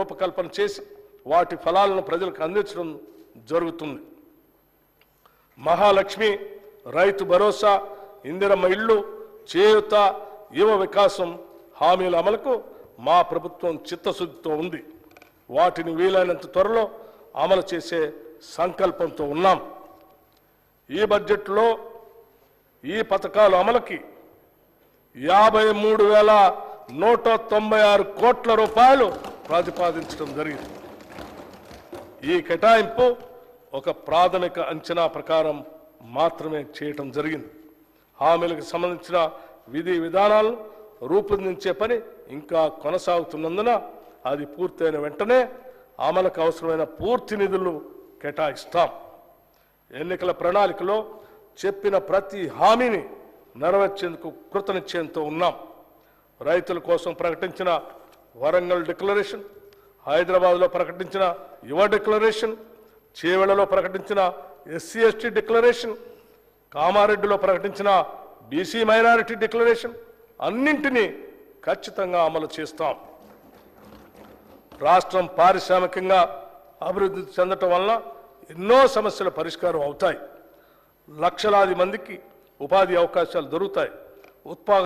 రూపకల్పన చేసి వాటి ఫలాలను ప్రజలకు అందించడం జరుగుతుంది. మహాలక్ష్మి, రైతు భరోసా, ఇందిరమ్మ ఇళ్ళు, చేయూత, యువ వికాసం హామీల అమలుకు మా ప్రభుత్వం చిత్తశుద్ధితో ఉంది. వాటిని వీలైనంత త్వరలో అమలు చేసే సంకల్పంతో ఉన్నాం. ఈ బడ్జెట్లో ఈ పథకాల అమలుకి 53,196 కోట్ల రూపాయలు ప్రతిపాదించడం జరిగింది. ఈ కేటాయింపు ఒక ప్రాథమిక అంచనా ప్రకారం మాత్రమే చేయటం జరిగింది. హామీలకు సంబంధించిన విధి విధానాలను రూపొందించే పని ఇంకా కొనసాగుతున్నందున అది పూర్తయిన వెంటనే అమలుకు అవసరమైన పూర్తి నిధులు కేటాయిస్తాం. ఎన్నికల ప్రణాళికలో చెప్పిన ప్రతి హామీని నెరవేర్చేందుకు కృతనిశ్చయంతో ఉన్నాం. రైతుల కోసం ప్రకటించిన వరంగల్ డిక్లరేషన్, హైదరాబాద్లో ప్రకటించిన యువ డిక్లరేషన్, చేవెళ్లలో ప్రకటించిన ఎస్సీ ఎస్టీ డిక్లరేషన్, కామారెడ్డిలో ప్రకటించిన బీసీ మైనారిటీ డిక్లరేషన్ అన్నింటినీ ఖచ్చితంగా అమలు చేస్తాం. రాష్ట్రం పారిశ్రామికంగా అభివృద్ధి చెందటం వలన ఎన్నో సమస్యల పరిష్కారం అవుతాయి. లక్షలాది మందికి ఉపాధి అవకాశాలు దొరుకుతాయి.